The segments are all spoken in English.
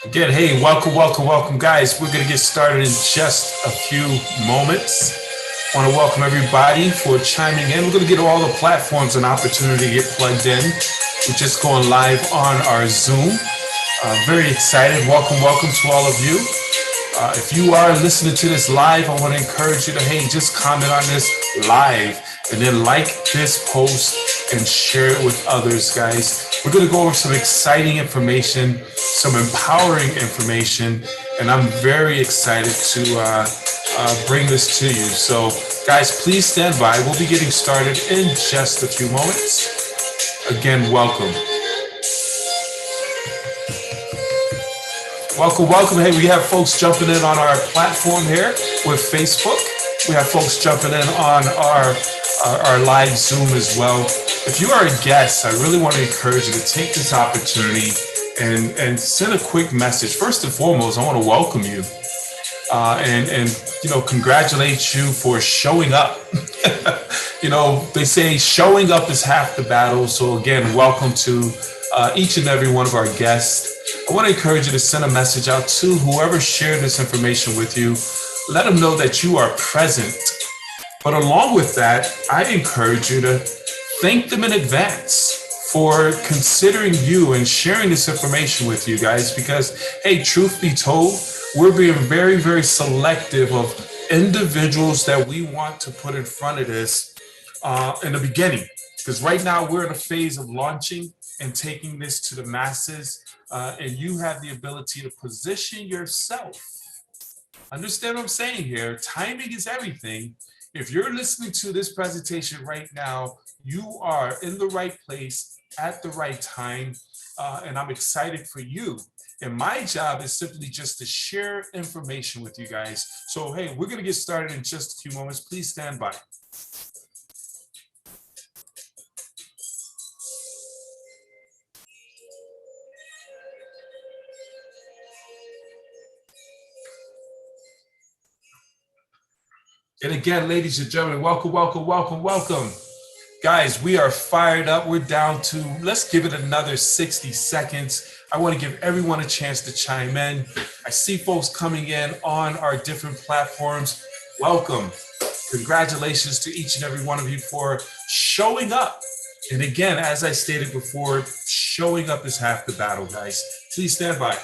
Again, hey, welcome, guys. We're going to get started in just a few moments. I want to welcome everybody for chiming in. We're going to get all the platforms an opportunity to get plugged in. We're just going live on our Zoom. Very excited. Welcome to all of you. If you are listening to this live, I want to encourage you to, hey, just comment on this live and then like this post and share it with others, guys. We're going to go over some exciting information, some empowering information, and I'm very excited to bring this to you. So, guys, please stand by. We'll be getting started in just a few moments. Again, welcome. Welcome. Hey, we have folks jumping in on our platform here with Facebook. We have folks jumping in on our live Zoom as well. If you are a guest, I really want to encourage you to take this opportunity and send a quick message. First and foremost, I want to welcome you and congratulate you for showing up. They say showing up is half the battle. So again, welcome to each and every one of our guests. I want to encourage you to send a message out to whoever shared this information with you. Let them know that you are present. But along with that, I encourage you to thank them in advance for considering you and sharing this information with you guys. Because, hey, truth be told, we're being very, very selective of individuals that we want to put in front of this in the beginning. Because right now we're in a phase of launching and taking this to the masses. And you have the ability to position yourself. Understand what I'm saying here? Timing is everything. If you're listening to this presentation right now, you are in the right place at the right time. And I'm excited for you. And my job is simply just to share information with you guys. So, hey, we're going to get started in just a few moments. Please stand by. And again, ladies and gentlemen, welcome. Guys, we are fired up. We're down to, let's give it another 60 seconds. I want to give everyone a chance to chime in. I see folks coming in on our different platforms. Welcome. Congratulations to each and every one of you for showing up. And again, as I stated before, showing up is half the battle, guys. Please stand by.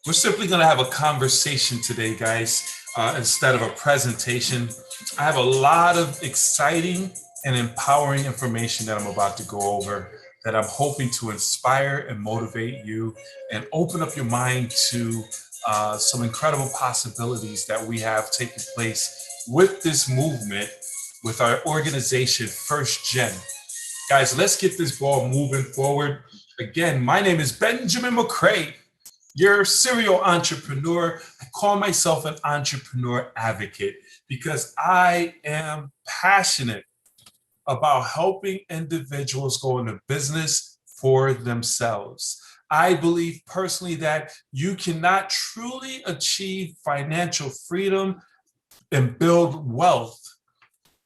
We're simply going to have a conversation today, guys, instead of a presentation. I have a lot of exciting and empowering information that I'm about to go over that I'm hoping to inspire and motivate you and open up your mind to some incredible possibilities that we have taking place with this movement, with our organization, First Gen. Guys, let's get this ball moving forward. Again, my name is Benjamin McCrae. You're a serial entrepreneur. I call myself an entrepreneur advocate because I am passionate about helping individuals go into business for themselves. I believe personally that you cannot truly achieve financial freedom and build wealth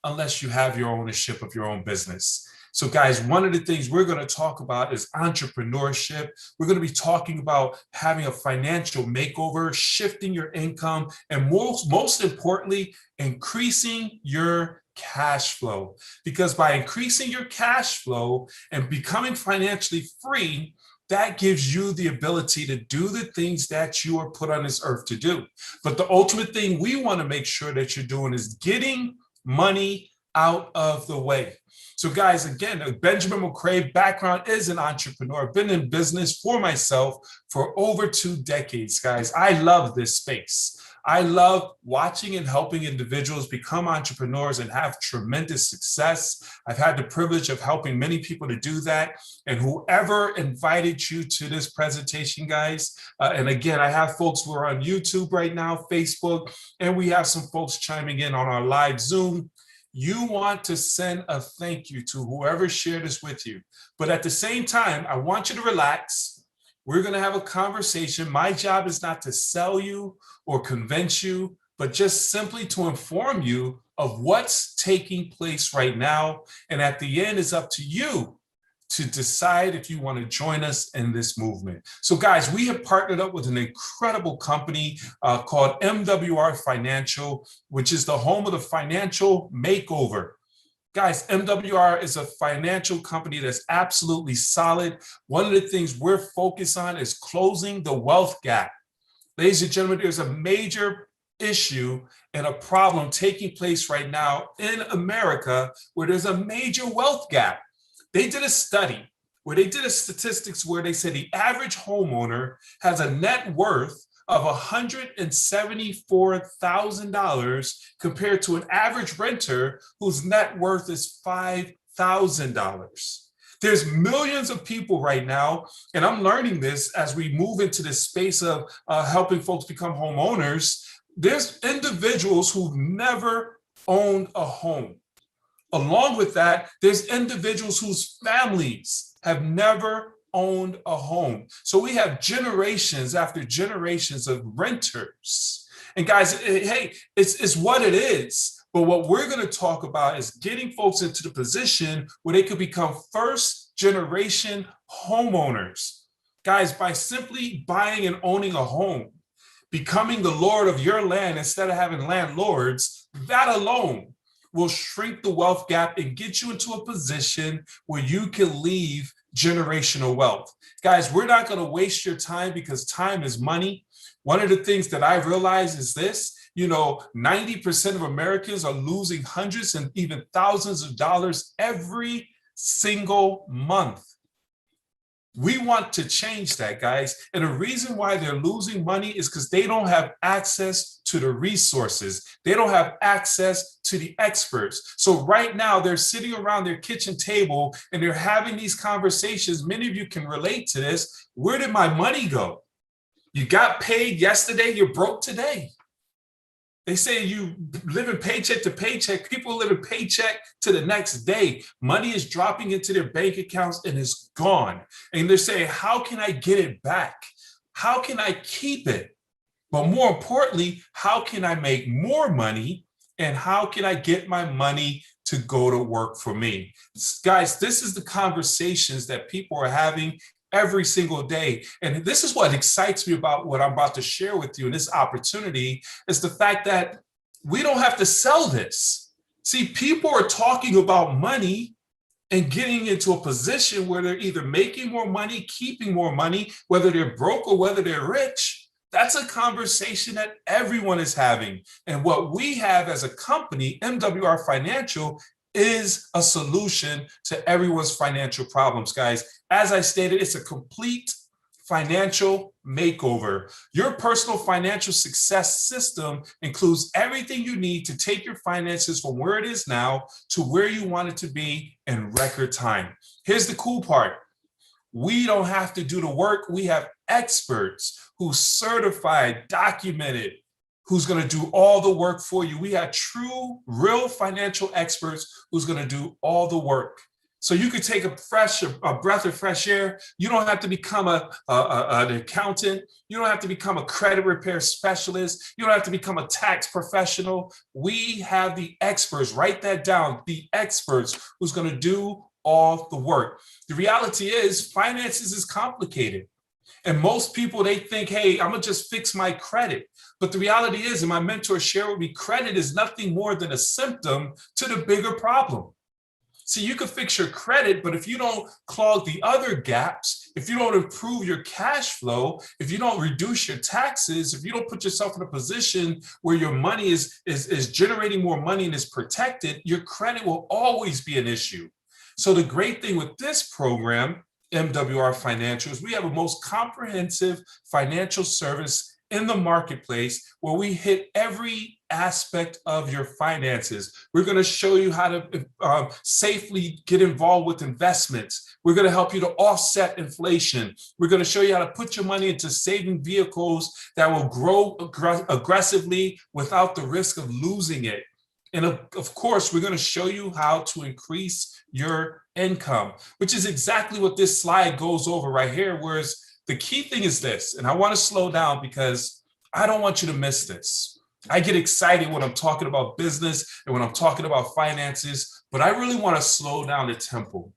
unless you have your ownership of your own business. So guys, one of the things we're going to talk about is entrepreneurship. We're going to be talking about having a financial makeover, shifting your income, and most importantly, increasing your cash flow. Because by increasing your cash flow and becoming financially free, that gives you the ability to do the things that you are put on this earth to do. But the ultimate thing we want to make sure that you're doing is getting money out of the way. So guys, again, Benjamin McCrae background is an entrepreneur. I've been in business for myself for over 2 decades, guys. I love this space. I love watching and helping individuals become entrepreneurs and have tremendous success. I've had the privilege of helping many people to do that. And whoever invited you to this presentation, guys, and again, I have folks who are on YouTube right now, Facebook, and we have some folks chiming in on our live Zoom. You want to send a thank you to whoever shared this with you. But at the same time, I want you to relax. We're going to have a conversation. My job is not to sell you or convince you, but just simply to inform you of what's taking place right now. And at the end, it's up to you to decide if you want to join us in this movement. So guys, we have partnered up with an incredible company called MWR Financial, which is the home of the financial makeover. Guys, MWR is a financial company that's absolutely solid. One of the things we're focused on is closing the wealth gap. Ladies and gentlemen, there's a major issue and a problem taking place right now in America where there's a major wealth gap. They did a study where they did a statistics where they said the average homeowner has a net worth of $174,000 compared to an average renter whose net worth is $5,000. There's millions of people right now, and I'm learning this as we move into this space of helping folks become homeowners. There's individuals who've never owned a home. Along with that, there's individuals whose families have never owned a home. So we have generations after generations of renters. And guys, hey, it's what it is. But what we're going to talk about is getting folks into the position where they could become first generation homeowners. Guys, by simply buying and owning a home, becoming the lord of your land instead of having landlords, that alone will shrink the wealth gap and get you into a position where you can leave generational wealth. Guys, we're not going to waste your time because time is money. One of the things that I realize is this, 90% of Americans are losing hundreds and even thousands of dollars every single month. We want to change that, guys. And the reason why they're losing money is because they don't have access to the resources. They don't have access to the experts. So right now they're sitting around their kitchen table and they're having these conversations. Many of you can relate to this. Where did my money go? You got paid yesterday, you're broke today. They say you live in paycheck to paycheck. People live in paycheck to the next day. Money is dropping into their bank accounts and it's gone. And they're saying, how can I get it back? How can I keep it? But more importantly, how can I make more money? And how can I get my money to go to work for me? Guys, this is the conversations that people are having every single day. And this is what excites me about what I'm about to share with you in this opportunity is the fact that we don't have to sell this. See, people are talking about money and getting into a position where they're either making more money, keeping more money, whether they're broke or whether they're rich. That's a conversation that everyone is having. And what we have as a company, MWR Financial, is a solution to everyone's financial problems, guys. As I stated, it's a complete financial makeover. Your personal financial success system includes everything you need to take your finances from where it is now to where you want it to be in record time. Here's the cool part. We don't have to do the work. We have experts who certified, documented, who's going to do all the work for you. We have true, real financial experts who's going to do all the work. So you could take a breath of fresh air. You don't have to become an accountant. You don't have to become a credit repair specialist. You don't have to become a tax professional. We have the experts. Write that down. The experts who's going to do all the work. The reality is finances is complicated. And most people, they think, hey, I'm going to just fix my credit. But the reality is, and my mentor shared with me, credit is nothing more than a symptom to the bigger problem. See, you can fix your credit, but if you don't clog the other gaps, if you don't improve your cash flow, if you don't reduce your taxes, if you don't put yourself in a position where your money is generating more money and is protected, your credit will always be an issue. So the great thing with this program, MWR Financial, is we have a most comprehensive financial service in the marketplace where we hit every aspect of your finances. We're going to show you how to safely get involved with investments. We're going to help you to offset inflation. We're going to show you how to put your money into saving vehicles that will grow aggressively without the risk of losing it. And of course, we're going to show you how to increase your income, which is exactly what this slide goes over right here. Whereas the key thing is this, and I want to slow down because I don't want you to miss this. I get excited when I'm talking about business and when I'm talking about finances, but I really want to slow down the tempo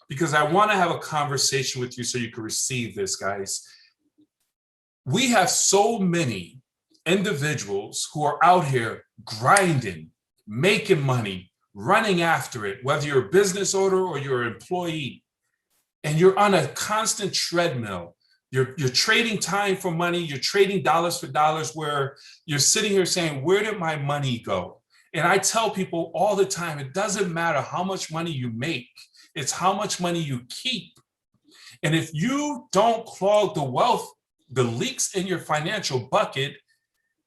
because I want to have a conversation with you so you can receive this, guys. We have so many individuals who are out here grinding, making money, running after it, whether you're a business owner or you're an employee, and you're on a constant treadmill. You're trading time for money, you're trading dollars for dollars, where you're sitting here saying, where did my money go? And I tell people all the time, it doesn't matter how much money you make, it's how much money you keep. And if you don't clog the leaks in your financial bucket,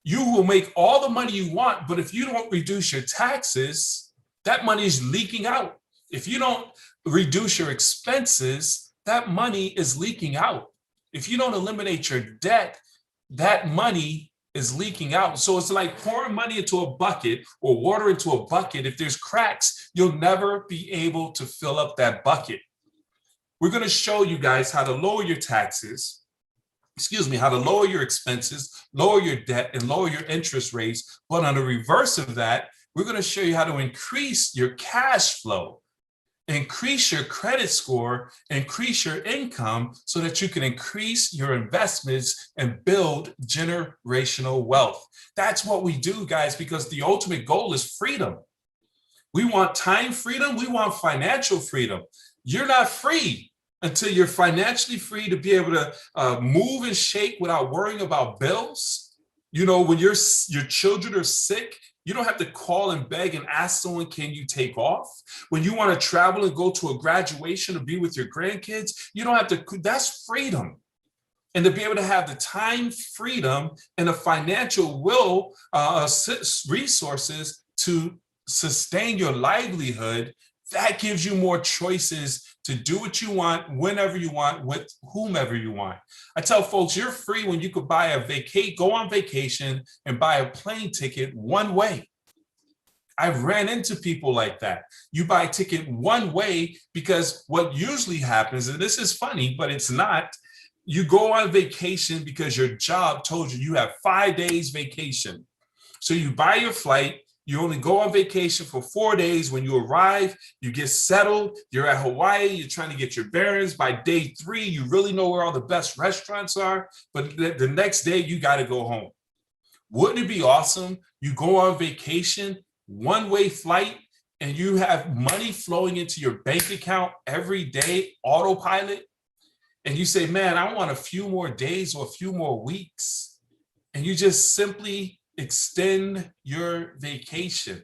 you will make all the money you want, but if you don't reduce your taxes, that money is leaking out. If you don't reduce your expenses, that money is leaking out. If you don't eliminate your debt, that money is leaking out. So it's like pouring money into a bucket or water into a bucket. If there's cracks, you'll never be able to fill up that bucket. We're going to show you guys how to lower your taxes, how to lower your expenses, lower your debt, and lower your interest rates. But on the reverse of that, we're going to show you how to increase your cash flow, increase your credit score, increase your income so that you can increase your investments and build generational wealth. That's what we do, guys, because the ultimate goal is freedom. We want time freedom. We want financial freedom. You're not free until you're financially free to be able to move and shake without worrying about bills. You know, when your children are sick, you don't have to call and beg and ask someone, can you take off? When you want to travel and go to a graduation or be with your grandkids, you don't have to, that's freedom. And to be able to have the time freedom and the financial resources to sustain your livelihood, that gives you more choices to do what you want, whenever you want, with whomever you want. I tell folks, you're free when you could go on vacation and buy a plane ticket one way. I've ran into people like that. You buy a ticket one way because what usually happens, and this is funny, but it's not, you go on vacation because your job told you you have 5 days vacation. So you buy your flight, you only go on vacation for 4 days. When you arrive, you get settled. You're at Hawaii. You're trying to get your bearings. By day 3, you really know where all the best restaurants are. But the next day, you got to go home. Wouldn't it be awesome? You go on vacation, one-way flight, and you have money flowing into your bank account every day, autopilot. And you say, man, I want a few more days or a few more weeks. And you just simply extend your vacation.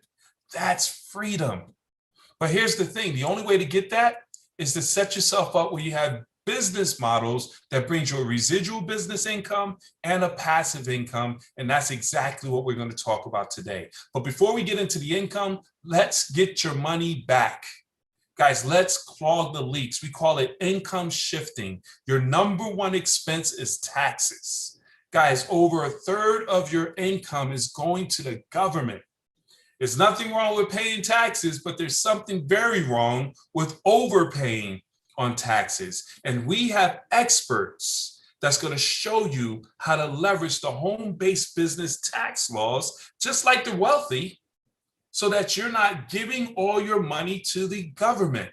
That's freedom. But here's the thing. The only way to get that is to set yourself up where you have business models that brings you a residual business income and a passive income. And that's exactly what we're going to talk about today. But before we get into the income, let's get your money back. Guys, let's clog the leaks. We call it income shifting. Your number one expense is taxes. Guys, over a third of your income is going to the government. There's nothing wrong with paying taxes, but there's something very wrong with overpaying on taxes. And we have experts that's going to show you how to leverage the home-based business tax laws, just like the wealthy, so that you're not giving all your money to the government.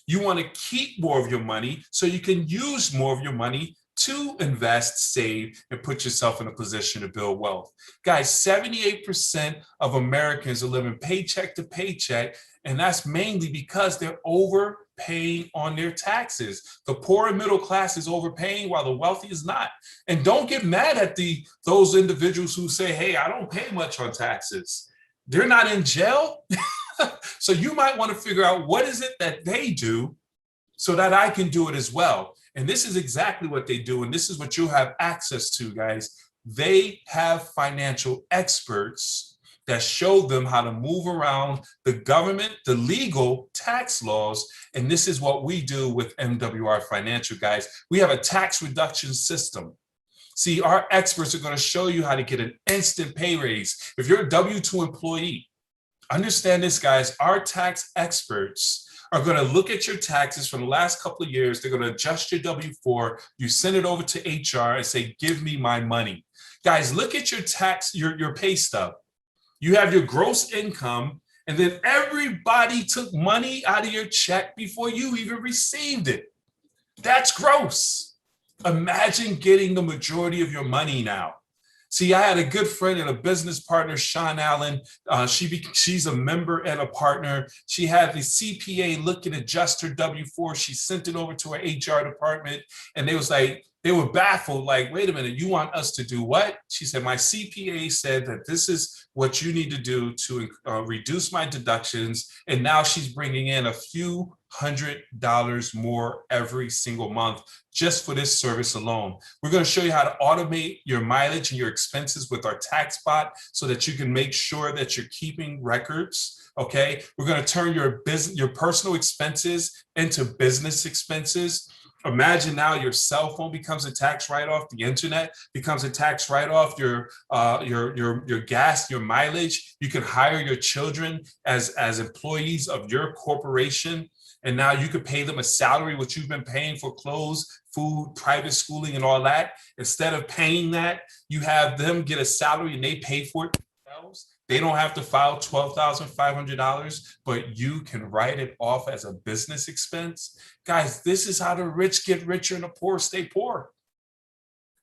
You want to keep more of your money so you can use more of your money to invest, save, and put yourself in a position to build wealth. Guys, 78% of Americans are living paycheck to paycheck, and that's mainly because they're overpaying on their taxes. The poor and middle class is overpaying while the wealthy is not. And don't get mad at those individuals who say, hey, I don't pay much on taxes. They're not in jail. So you might want to figure out what is it that they do so that I can do it as well. And this is exactly what they do. And this is what you'll have access to, guys. They have financial experts that show them how to move around the government, the legal tax laws. And this is what we do with MWR Financial, guys. We have a tax reduction system. See, our experts are going to show you how to get an instant pay raise. If you're a W-2 employee, understand this, guys. Our tax experts are going to look at your taxes from the last couple of years. They're going to adjust your W-4. You send it over to HR and say, give me my money. Guys, look at your tax, your pay stub. You have your gross income, and then everybody took money out of your check before you even received it. That's gross. Imagine getting the majority of your money now. See, I had a good friend and a business partner, Sean Allen. She's a member and a partner. She had the CPA look and adjust her W-4. She sent it over to her HR department, and they were baffled, like, wait a minute, you want us to do what? She said, my CPA said that this is what you need to do to reduce my deductions. And now she's bringing in a few $100 more every single month just for this service alone. We're going to show you how to automate your mileage and your expenses with our tax bot so that you can make sure that you're keeping records. Okay, we're going to turn your personal expenses into business expenses. Imagine now your cell phone becomes a tax write-off, the internet becomes a tax write-off, your gas, your mileage. You can hire your children as employees of your corporation. And now you could pay them a salary, which you've been paying for clothes, food, private schooling, and all that. Instead of paying that, you have them get a salary and they pay for it themselves. They don't have to file $12,500, but you can write it off as a business expense. Guys, this is how the rich get richer and the poor stay poor.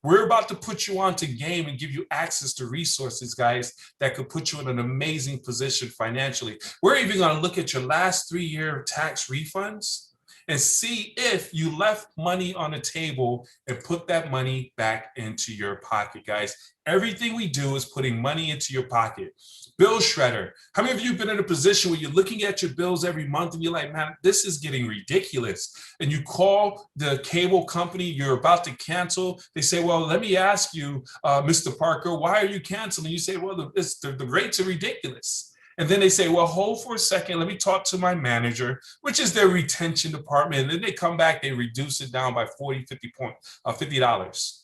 We're about to put you onto game and give you access to resources, guys, that could put you in an amazing position financially. We're even going to look at your last 3-year tax refunds and see if you left money on the table and put that money back into your pocket, guys. Everything we do is putting money into your pocket. Bill shredder. How many of you have been in a position where you're looking at your bills every month and you're like, man, this is getting ridiculous. And you call the cable company you're about to cancel. They say, well, let me ask you, Mr. Parker, why are you canceling? You say, well, the rates are ridiculous. And then they say, well, hold for a second. Let me talk to my manager, which is their retention department. And then they come back, they reduce it down by $50.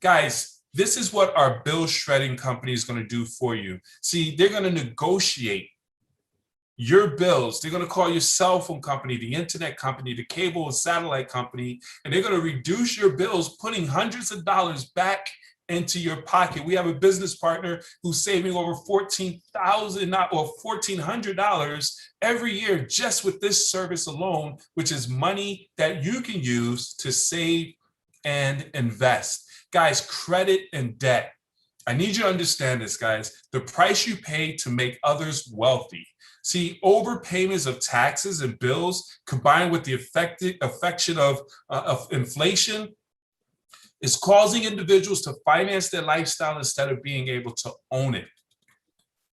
Guys, this is what our bill shredding company is going to do for you. See, they're going to negotiate your bills. They're going to call your cell phone company, the internet company, the cable and satellite company, and they're going to reduce your bills, putting hundreds of dollars back into your pocket. We have a business partner who's saving over $1,400 every year just with this service alone, which is money that you can use to save and invest. Guys, credit and debt. I need you to understand this, guys. The price you pay to make others wealthy. See, overpayments of taxes and bills combined with the affection of inflation is causing individuals to finance their lifestyle instead of being able to own it.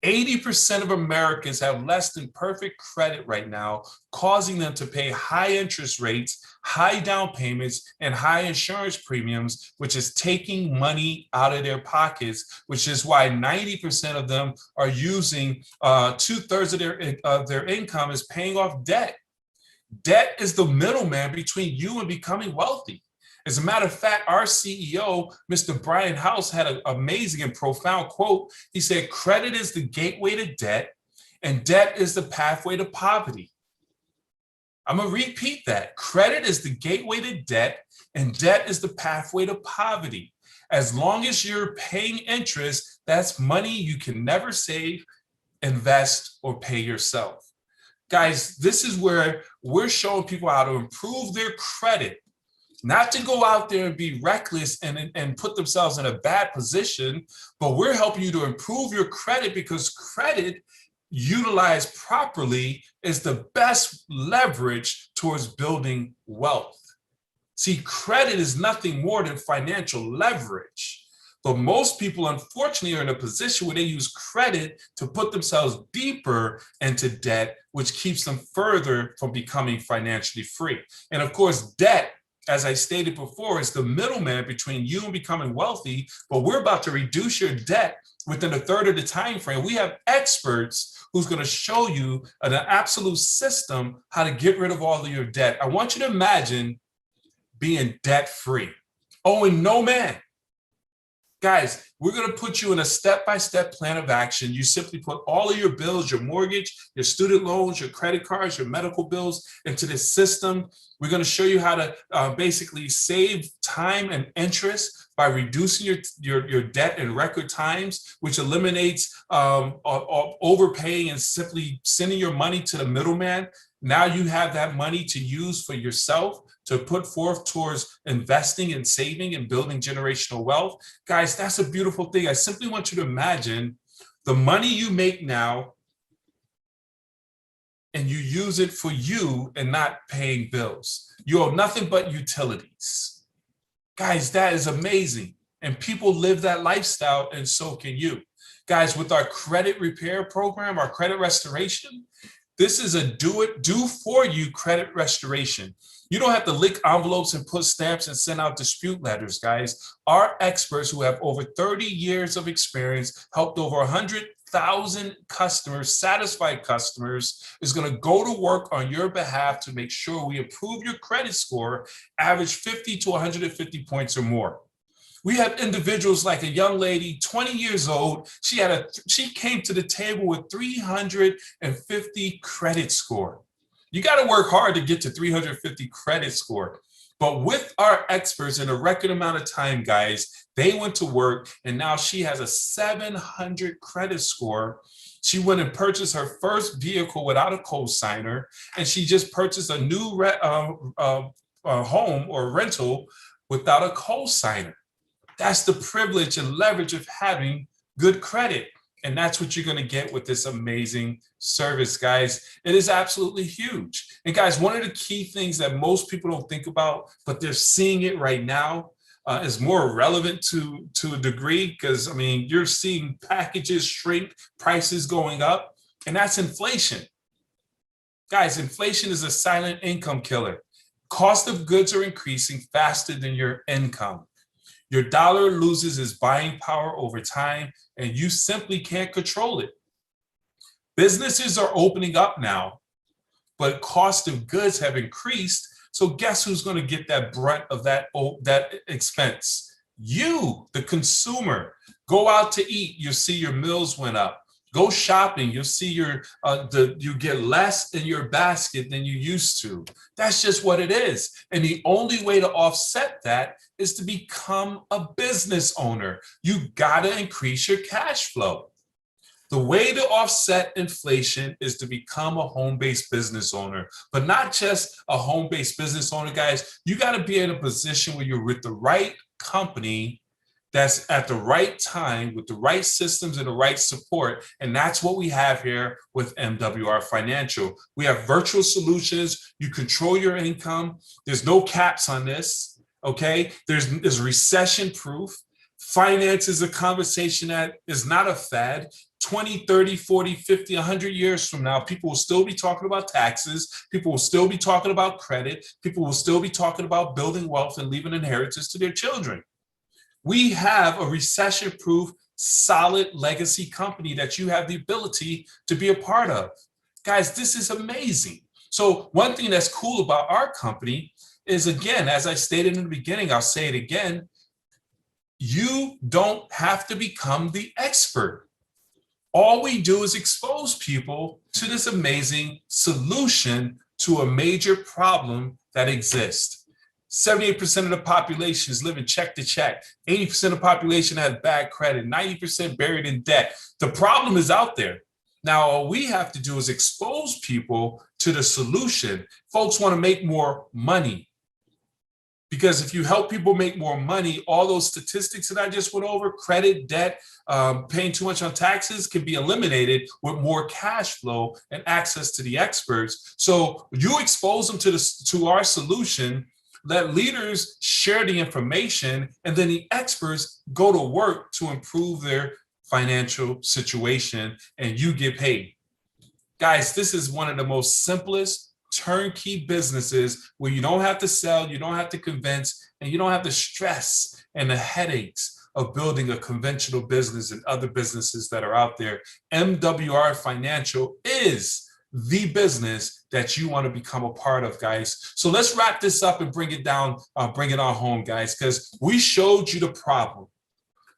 80% of Americans have less than perfect credit right now, causing them to pay high interest rates, high down payments, and high insurance premiums, which is taking money out of their pockets, which is why 90% of them are using 2/3 of their income is paying off debt. Debt is the middleman between you and becoming wealthy. As a matter of fact, our CEO, Mr. Brian House, had an amazing and profound quote. He said, credit is the gateway to debt, and debt is the pathway to poverty. I'm going to repeat that. Credit is the gateway to debt, and debt is the pathway to poverty. As long as you're paying interest, that's money you can never save, invest, or pay yourself. Guys, this is where we're showing people how to improve their credit. Not to go out there and be reckless and put themselves in a bad position, but we're helping you to improve your credit because credit, utilized properly, is the best leverage towards building wealth. See, credit is nothing more than financial leverage. But most people, unfortunately, are in a position where they use credit to put themselves deeper into debt, which keeps them further from becoming financially free. And of course, debt, as I stated before, is the middleman between you and becoming wealthy, but we're about to reduce your debt within 1/3 of the time frame. We have experts who's going to show you an absolute system how to get rid of all of your debt. I want you to imagine being debt-free, owing no man. Guys, We're going to put you in a step-by-step plan of action. You simply put all of your bills, your mortgage, your student loans, your credit cards, your medical bills into this system. We're going to show you how to basically save time and interest by reducing your debt in record times, which eliminates overpaying and simply sending your money to the middleman. Now you have that money to use for yourself, to put forth towards investing and saving and building generational wealth. Guys, that's a beautiful thing. I simply want you to imagine the money you make now and you use it for you and not paying bills. You owe nothing but utilities. Guys, that is amazing. And people live that lifestyle, and so can you. Guys, with our credit repair program, our credit restoration, this is a do-for-you credit restoration. You don't have to lick envelopes and put stamps and send out dispute letters, guys. Our experts who have over 30 years of experience, helped over 100,000 customers, satisfied customers, is going to go to work on your behalf to make sure we improve your credit score, average 50 to 150 points or more. We have individuals like a young lady, 20 years old. She came to the table with 350 credit score. You got to work hard to get to 350 credit score. But with our experts in a record amount of time, guys, they went to work and now she has a 700 credit score. She went and purchased her first vehicle without a co-signer, and she just purchased a new home or rental without a co-signer. That's the privilege and leverage of having good credit. And that's what you're going to get with this amazing service, guys. It is absolutely huge. And guys, one of the key things that most people don't think about, but they're seeing it right now, is more relevant to a degree, because, I mean, you're seeing packages shrink, prices going up, and that's inflation. Guys, inflation is a silent income killer. Cost of goods are increasing faster than your income. Your dollar loses its buying power over time, and you simply can't control it. Businesses are opening up now, but cost of goods have increased. So guess who's going to get that brunt of that expense? You, the consumer. Go out to eat, you'll see your meals went up. Go shopping, you'll see you get less in your basket than you used to. That's just what it is. And the only way to offset that is to become a business owner. You gotta increase your cash flow. The way to offset inflation is to become a home-based business owner, but not just a home-based business owner, guys. You gotta be in a position where you're with the right company that's at the right time with the right systems and the right support. And that's what we have here with MWR Financial. We have virtual solutions. You control your income. There's no caps on this, okay? There's recession proof. Finance is a conversation that is not a fad. 20, 30, 40, 50, 100 years from now, people will still be talking about taxes. People will still be talking about credit. People will still be talking about building wealth and leaving inheritance to their children. We have a recession-proof, solid legacy company that you have the ability to be a part of. Guys, this is amazing. So one thing that's cool about our company is, again, as I stated in the beginning, I'll say it again, you don't have to become the expert. All we do is expose people to this amazing solution to a major problem that exists. 78% of the population is living check to check. 80% of the population has bad credit. 90% buried in debt. The problem is out there. Now, all we have to do is expose people to the solution. Folks want to make more money. Because if you help people make more money, all those statistics that I just went over, credit, debt, paying too much on taxes, can be eliminated with more cash flow and access to the experts. So you expose them to our solution. Let leaders share the information, and then the experts go to work to improve their financial situation, and you get paid. Guys, this is one of the most simplest turnkey businesses where you don't have to sell, you don't have to convince, and you don't have the stress and the headaches of building a conventional business and other businesses that are out there. MWR Financial is the business that you want to become a part of, guys. So let's wrap this up and bring it down, bring it on home, guys, because we showed you the problem.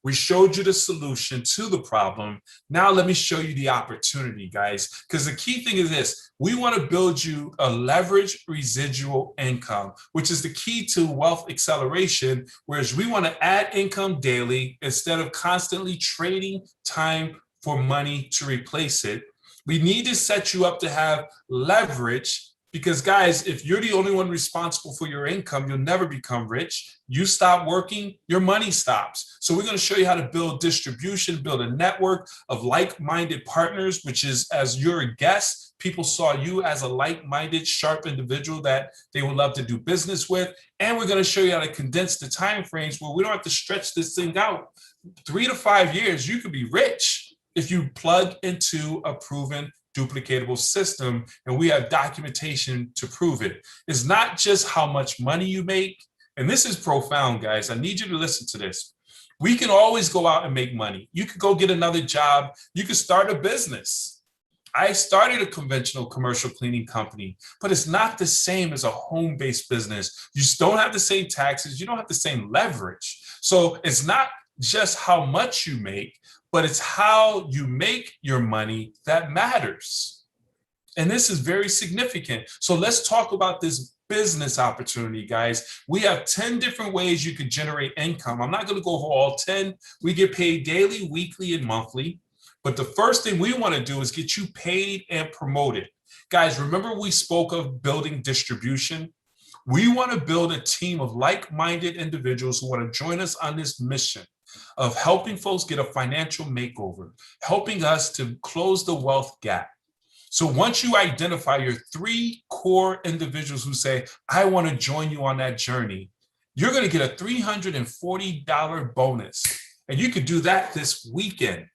We showed you the solution to the problem. Now let me show you the opportunity, guys, because the key thing is this. We want to build you a leveraged residual income, which is the key to wealth acceleration, whereas we want to add income daily instead of constantly trading time for money to replace it. We need to set you up to have leverage because, guys, if you're the only one responsible for your income, you'll never become rich. You stop working, your money stops. So we're going to show you how to build distribution, build a network of like-minded partners, which is, as you're a guest, people saw you as a like-minded, sharp individual that they would love to do business with. And we're going to show you how to condense the time frames where we don't have to stretch this thing out. 3 to 5 years, you could be rich if you plug into a proven duplicatable system, and we have documentation to prove it. It's not just how much money you make, and this is profound, guys. I need you to listen to this. We can always go out and make money. You could go get another job. You could start a business. I started a conventional commercial cleaning company, but it's not the same as a home-based business. You just don't have the same taxes. You don't have the same leverage. So it's not just how much you make, but it's how you make your money that matters. And this is very significant. So let's talk about this business opportunity, guys. We have 10 different ways you could generate income. I'm not going to go over all 10. We get paid daily, weekly, and monthly. But the first thing we want to do is get you paid and promoted. Guys, remember we spoke of building distribution? We want to build a team of like-minded individuals who want to join us on this mission of helping folks get a financial makeover, helping us to close the wealth gap. So once you identify your 3 core individuals who say, I want to join you on that journey, you're going to get a $340 bonus. And you could do that this weekend.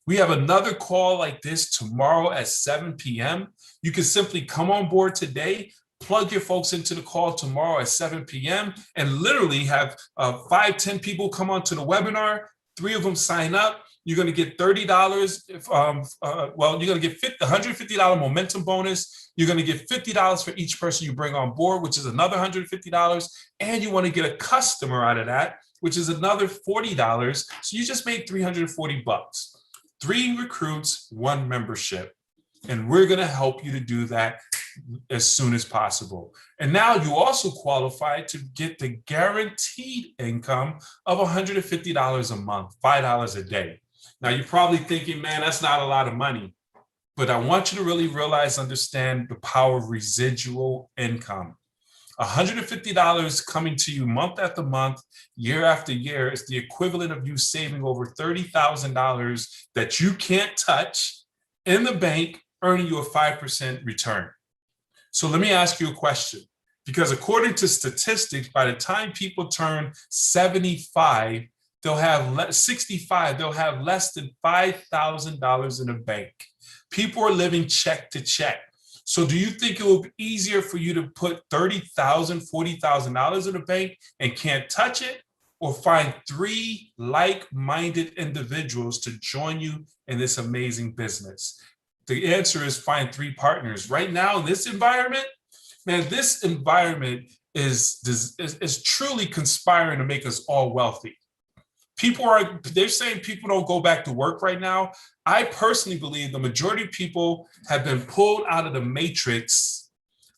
We have another call like this tomorrow at 7 p.m. You can simply come on board today, plug your folks into the call tomorrow at 7 p.m. and literally have 5-10 people come onto the webinar. 3 of them sign up. You're going to get $30. You're going to get $150 momentum bonus. You're going to get $50 for each person you bring on board, which is another $150. And you want to get a customer out of that, which is another $40. So you just made $340. 3 recruits, 1 membership. And we're going to help you to do that as soon as possible. And now you also qualify to get the guaranteed income of $150 a month, $5 a day. Now you're probably thinking, man, that's not a lot of money. But I want you to really realize, understand the power of residual income. $150 coming to you month after month, year after year is the equivalent of you saving over $30,000 that you can't touch in the bank, earning you a 5% return. So let me ask you a question, because according to statistics, by the time people turn 75, they'll have 65, they'll have less than $5,000 in the bank. People are living check to check. So do you think it will be easier for you to put $30,000, $40,000 in the bank and can't touch it, or find 3 like-minded individuals to join you in this amazing business? The answer is find 3 partners. Right now, this environment, man, this environment is truly conspiring to make us all wealthy. They're saying people don't go back to work right now. I personally believe the majority of people have been pulled out of the matrix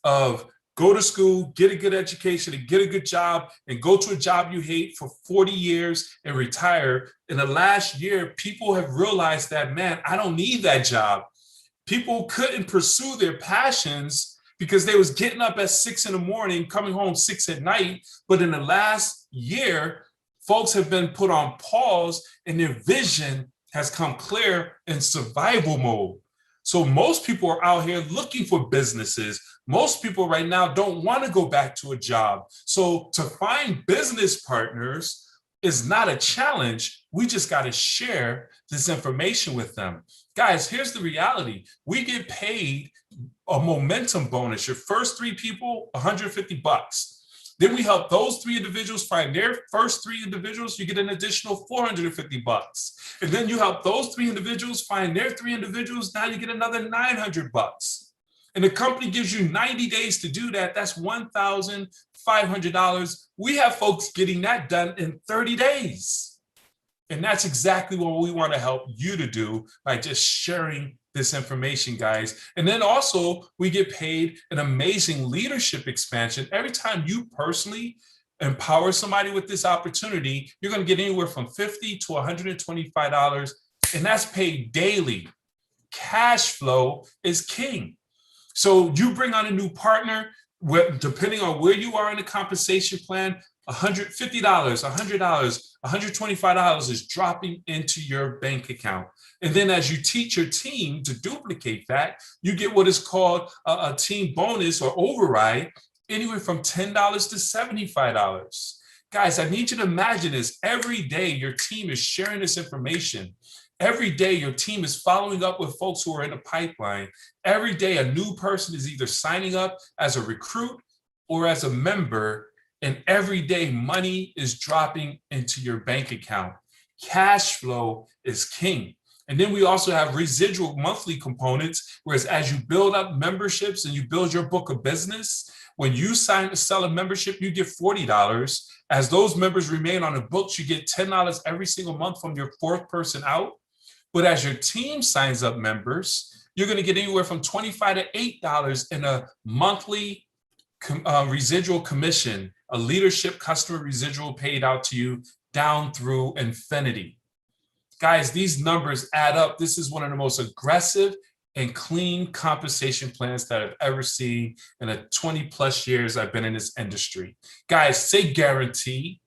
of go to school, get a good education, and get a good job, and go to a job you hate for 40 years and retire. In the last year, people have realized that, man, I don't need that job. People couldn't pursue their passions because they was getting up at 6 in the morning, coming home 6 at night. But in the last year, folks have been put on pause and their vision has come clear in survival mode. So most people are out here looking for businesses. Most people right now don't want to go back to a job. So to find business partners is not a challenge. We just got to share this information with them. Guys, here's the reality. We get paid a momentum bonus. Your first 3 people, $150. Then we help those 3 individuals find their first 3 individuals. You get an additional $450. And then you help those 3 individuals find their 3 individuals. Now you get another $900. And the company gives you 90 days to do that. That's $1,500. We have folks getting that done in 30 days. And that's exactly what we want to help you to do by just sharing this information, guys. And then also, we get paid an amazing leadership expansion. Every time you personally empower somebody with this opportunity, you're going to get anywhere from $50 to $125, and that's paid daily. Cash flow is king. So you bring on a new partner, depending on where you are in the compensation plan, $150, $100, $125 is dropping into your bank account. And then as you teach your team to duplicate that, you get what is called a team bonus or override, anywhere from $10 to $75. Guys, I need you to imagine this. Every day your team is sharing this information. Every day your team is following up with folks who are in the pipeline. Every day a new person is either signing up as a recruit or as a member. And every day money is dropping into your bank account. Cash flow is king. And then we also have residual monthly components, whereas as you build up memberships and you build your book of business, when you sell a membership, you get $40. As those members remain on the books, you get $10 every single month from your fourth person out. But as your team signs up members, you're going to get anywhere from $25 to $8 in a monthly residual commission, a leadership customer residual paid out to you down through infinity. Guys, these numbers add up. This is one of the most aggressive and clean compensation plans that I've ever seen in the 20 plus years I've been in this industry. Guys, say guaranteed.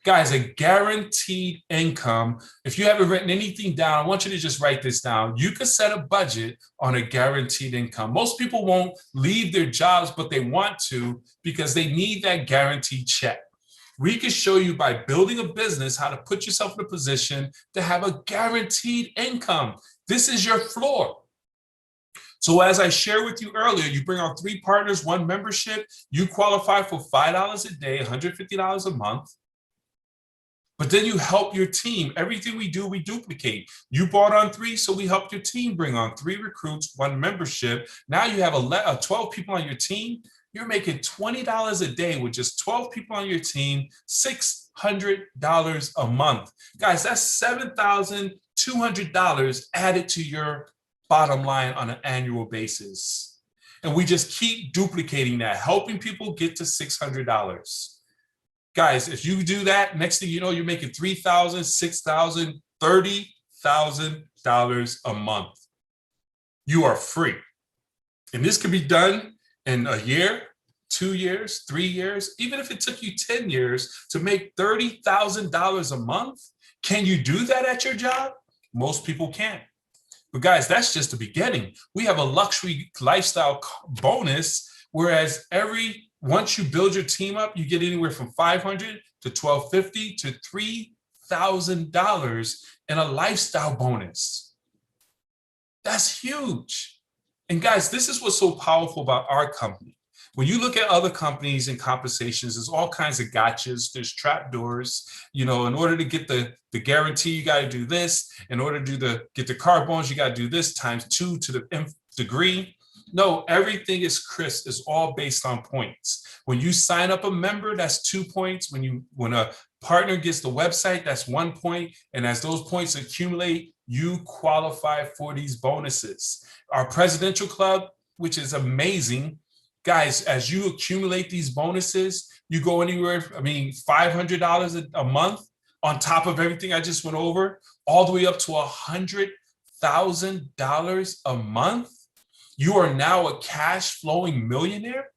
Guys, a guaranteed income. If you haven't written anything down, I want you to just write this down. You can set a budget on a guaranteed income. Most people won't leave their jobs, but they want to because they need that guaranteed check. We can show you by building a business how to put yourself in a position to have a guaranteed income. This is your floor. So as I shared with you earlier, you bring on 3 partners, 1 membership, you qualify for $5 a day, $150 a month. But then you help your team. Everything we do, we duplicate. You brought on 3, so we helped your team bring on 3 recruits, 1 membership. Now you have 12 people on your team. You're making $20 a day with just 12 people on your team, $600 a month. Guys, that's $7,200 added to your bottom line on an annual basis. And we just keep duplicating that, helping people get to $600. Guys, if you do that, next thing you know, you're making $3,000, $6,000, $30,000 a month. You are free. And this can be done in a year, 2 years, 3 years, even if it took you 10 years to make $30,000 a month. Can you do that at your job? Most people can't. But guys, that's just the beginning. We have a luxury lifestyle bonus, whereas once you build your team up, you get anywhere from $500 to $1,250 to $3,000 in a lifestyle bonus. That's huge. And guys, this is what's so powerful about our company. When you look at other companies and compensations, there's all kinds of gotchas. There's trapdoors. You know, in order to get the guarantee, you got to do this. In order to get the car bonus, you got to do this times 2 to the nth degree. No, everything is crisp. It's all based on points. When you sign up a member, that's 2 points. When a partner gets the website, that's 1 point. And as those points accumulate, you qualify for these bonuses. Our presidential club, which is amazing. Guys, as you accumulate these bonuses, you go anywhere, $500 a month on top of everything I just went over, all the way up to $100,000 a month. You are now a cash flowing millionaire.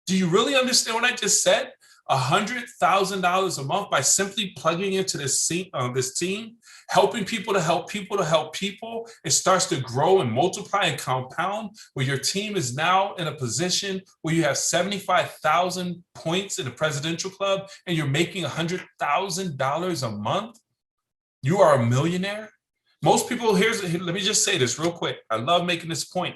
Do you really understand what I just said? $100,000 a month by simply plugging into this team, helping people to help people to help people. It starts to grow and multiply and compound, where your team is now in a position where you have 75,000 points in the presidential club and you're making $100,000 a month. You are a millionaire. Most people, let me just say this real quick. I love making this point.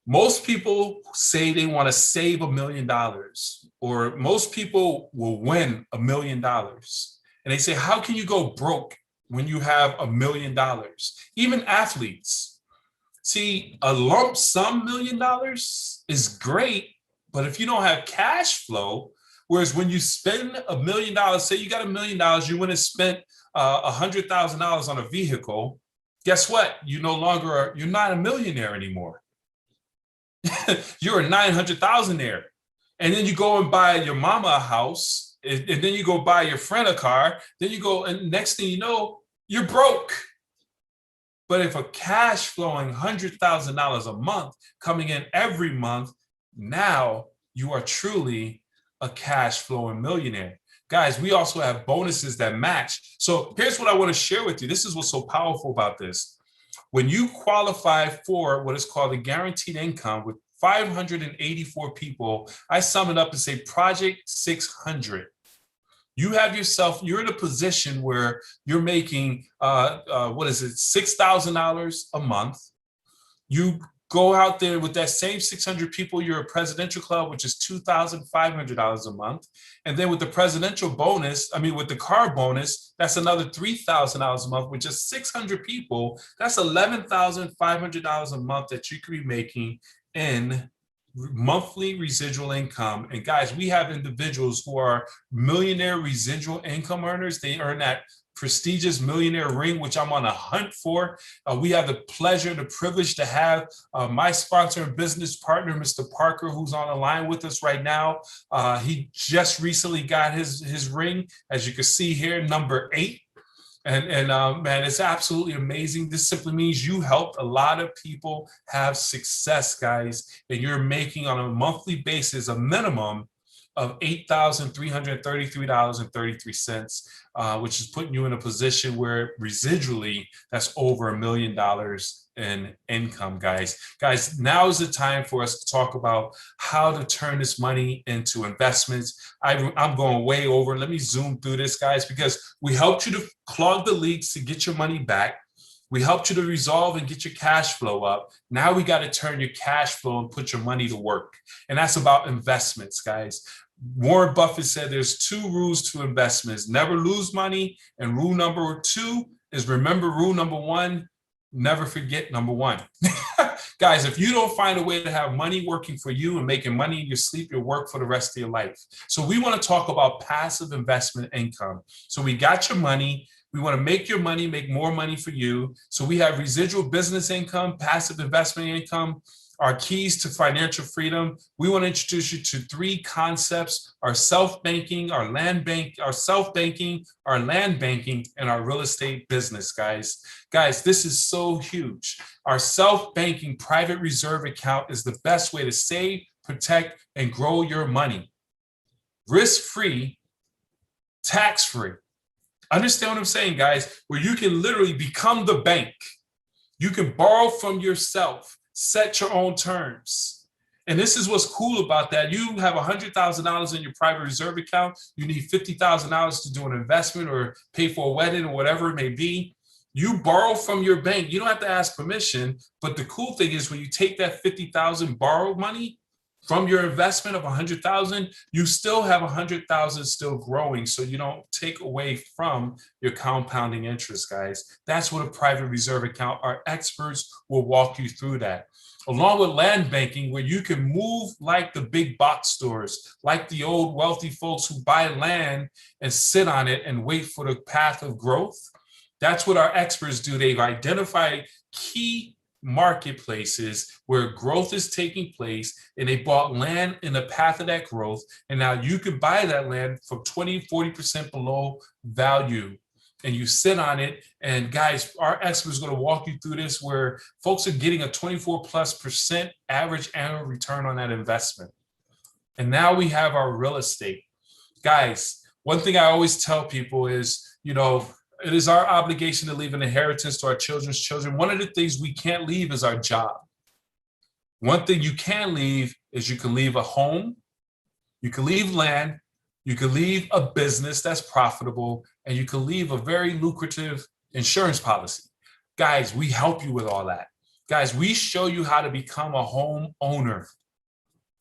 Most people say they want to save $1 million, or most people will win $1 million. And they say, how can you go broke when you have $1 million? Even athletes. See, a lump sum $1 million is great, but if you don't have cash flow, Whereas when you spend $1 million, say you got $1 million, you went and spent $100,000 on a vehicle. Guess what? You're not a millionaire anymore. You're a 900,000aire. And then you go and buy your mama a house, and then you go buy your friend a car. Then you go, and next thing you know, you're broke. But if a cash flowing $100,000 a month coming in every month, now you are truly a cash flowing millionaire. Guys, we also have bonuses that match. So here's what I want to share with you. This is what's so powerful about this. When you qualify for what is called a guaranteed income with 584 people, I sum it up and say Project 600. You have yourself, you're in a position where you're making, $6,000 a month. You go out there with that same 600 people, you're a presidential club, which is $2,500 a month. And then with the presidential bonus, with the car bonus, that's another $3,000 a month, with just 600 people. That's $11,500 a month that you could be making in monthly residual income. And guys, we have individuals who are millionaire residual income earners. They earn that prestigious millionaire ring, which I'm on a hunt for. We have the pleasure, the privilege to have my sponsor and business partner, Mr. Parker, who's on the line with us right now. He just recently got his ring, as you can see here, number 8. And man, it's absolutely amazing. This simply means you helped a lot of people have success, guys, and you're making on a monthly basis a minimum of $8,333.33, which is putting you in a position where residually that's over $1 million in income, guys. Guys, now is the time for us to talk about how to turn this money into investments. I'm going way over. Let me zoom through this, guys, because we helped you to clog the leaks to get your money back. We helped you to resolve and get your cash flow up. Now we got to turn your cash flow and put your money to work. And that's about investments, guys. Warren Buffett said there's 2 rules to investments: never lose money. And rule number 2 is remember rule number 1, never forget number 1. Guys, if you don't find a way to have money working for you and making money in your sleep, you'll work for the rest of your life. So we want to talk about passive investment income. So we got your money. We want to make your money, make more money for you. So we have residual business income, passive investment income, our keys to financial freedom. We want to introduce you to 3 concepts: our self-banking, our land banking, and our real estate business, guys. Guys, this is so huge. Our self-banking private reserve account is the best way to save, protect, and grow your money. Risk-free, tax-free. Understand what I'm saying, guys? Where you can literally become the bank. You can borrow from yourself, set your own terms. And this is what's cool about that. You have $100,000 in your private reserve account. You need $50,000 to do an investment or pay for a wedding or whatever it may be. You borrow from your bank. You don't have to ask permission. But the cool thing is when you take that $50,000 borrowed money from your investment of $100,000, you still have $100,000 still growing. So you don't take away from your compounding interest, guys. That's what a private reserve account. Our experts will walk you through that. Along with land banking, where you can move like the big box stores, like the old wealthy folks who buy land and sit on it and wait for the path of growth. That's what our experts do. They've identified key marketplaces where growth is taking place, and they bought land in the path of that growth. And now you can buy that land for 20-40% below value, and you sit on it. And guys, our experts are going to walk you through this, where folks are getting a 24+% average annual return on that investment. And now we have our real estate. Guys, one thing I always tell people is, it is our obligation to leave an inheritance to our children's children. One of the things we can't leave is our job. One thing you can leave is you can leave a home, you can leave land, you can leave a business that's profitable, and you can leave a very lucrative insurance policy. Guys, we help you with all that. Guys, we show you how to become a home owner.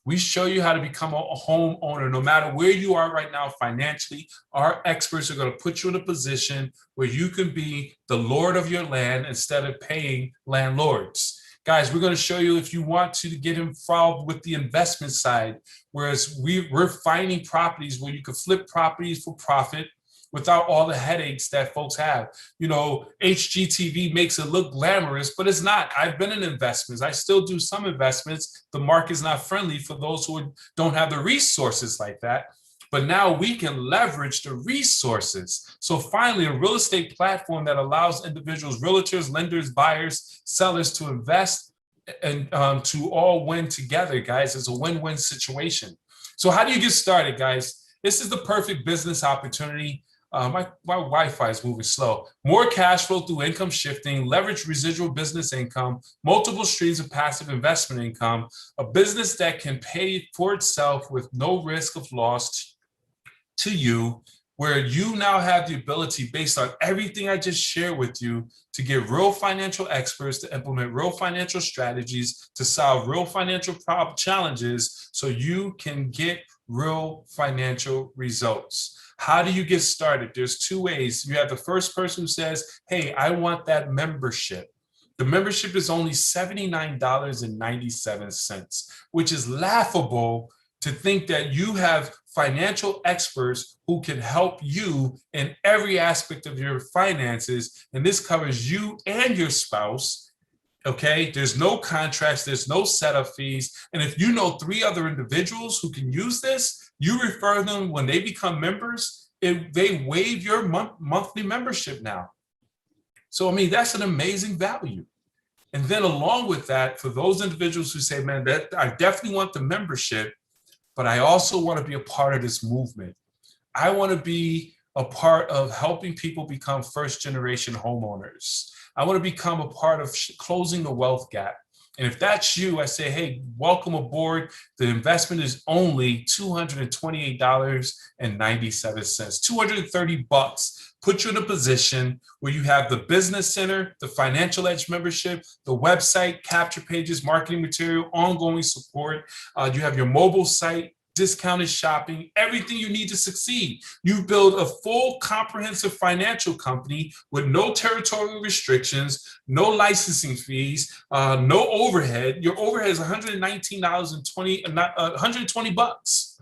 We show you how to become a homeowner. No matter where you are right now financially, our experts are going to put you in a position where you can be the lord of your land instead of paying landlords. Guys, we're going to show you if you want to get involved with the investment side, whereas we're finding properties where you can flip properties for profit without all the headaches that folks have. You know, HGTV makes it look glamorous, but it's not. I've been in investments. I still do some investments. The market's not friendly for those who don't have the resources like that. But now we can leverage the resources. So finally, a real estate platform that allows individuals, realtors, lenders, buyers, sellers to invest and to all win together, guys. It's a win-win situation. So how do you get started, guys? This is the perfect business opportunity. My Wi-Fi is moving slow. More cash flow through income shifting, leverage residual business income, multiple streams of passive investment income, a business that can pay for itself with no risk of loss to you, where you now have the ability, based on everything I just shared with you, to get real financial experts to implement real financial strategies to solve real financial challenges so you can get real financial results. How do you get started? There's two ways. You have the first person who says, hey, I want that membership. The membership is only $79.97, which is laughable to think that you have financial experts who can help you in every aspect of your finances. And this covers you and your spouse. Okay, there's no contracts, there's no setup fees. And if you know 3 other individuals who can use this, you refer them when they become members, they waive your monthly membership now. So, I mean, that's an amazing value. And then along with that, for those individuals who say, man, that I definitely want the membership, but I also want to be a part of this movement. I want to be a part of helping people become first-generation homeowners. I want to become a part of closing the wealth gap. And if that's you, I say, hey, welcome aboard. The investment is only $228.97, 230 bucks. Put you in a position where you have the business center, the financial edge membership, the website, capture pages, marketing material, ongoing support. You have your mobile site, discounted shopping, everything you need to succeed. You build a full comprehensive financial company with no territorial restrictions, no licensing fees, no overhead. Your overhead is $120 bucks.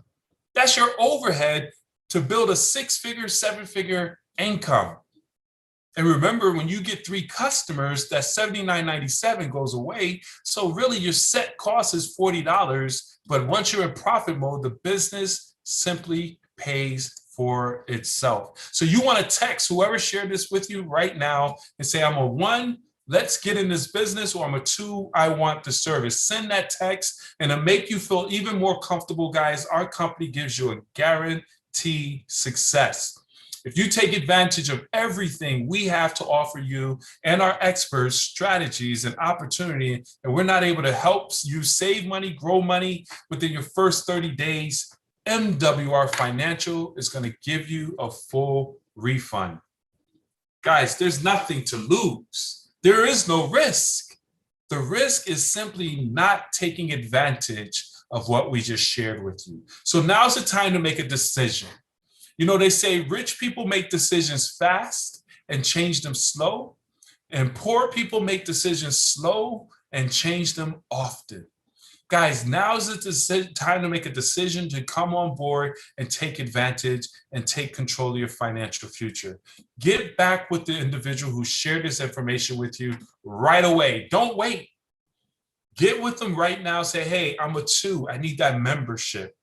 That's your overhead to build a 6-figure, 7-figure income. And remember, when you get 3 customers, that $79.97 goes away. So really your set cost is $40. But once you're in profit mode, the business simply pays for itself. So you want to text whoever shared this with you right now and say, I'm a 1, let's get in this business, or I'm a 2, I want the service. Send that text, and to make you feel even more comfortable, guys, our company gives you a guaranteed success. If you take advantage of everything we have to offer you and our experts, strategies and opportunity, and we're not able to help you save money, grow money within your first 30 days, MWR Financial is going to give you a full refund. Guys, there's nothing to lose. There is no risk. The risk is simply not taking advantage of what we just shared with you. So now's the time to make a decision. You know, they say rich people make decisions fast and change them slow, and poor people make decisions slow and change them often. Guys, now's the time to make a decision to come on board and take advantage and take control of your financial future. Get back with the individual who shared this information with you right away. Don't wait. Get with them right now. Say, hey, I'm a 2. I need that membership.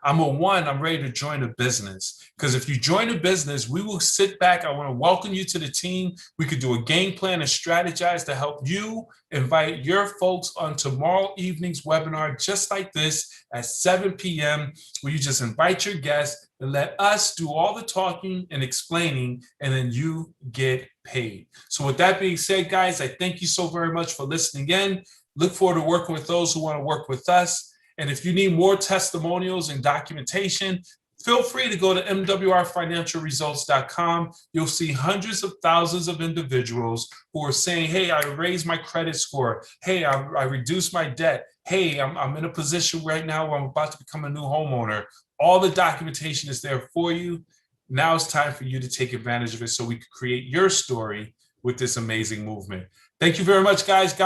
I'm a 1, I'm ready to join a business. Because if you join a business, we will sit back. I want to welcome you to the team. We could do a game plan and strategize to help you invite your folks on tomorrow evening's webinar, just like this at 7 p.m., where you just invite your guests and let us do all the talking and explaining, and then you get paid. So with that being said, guys, I thank you so very much for listening in. Look forward to working with those who want to work with us. And if you need more testimonials and documentation, feel free to go to MWRFinancialResults.com. You'll see hundreds of thousands of individuals who are saying, hey, I raised my credit score. Hey, I reduced my debt. Hey, I'm in a position right now where I'm about to become a new homeowner. All the documentation is there for you. Now it's time for you to take advantage of it so we can create your story with this amazing movement. Thank you very much, guys. God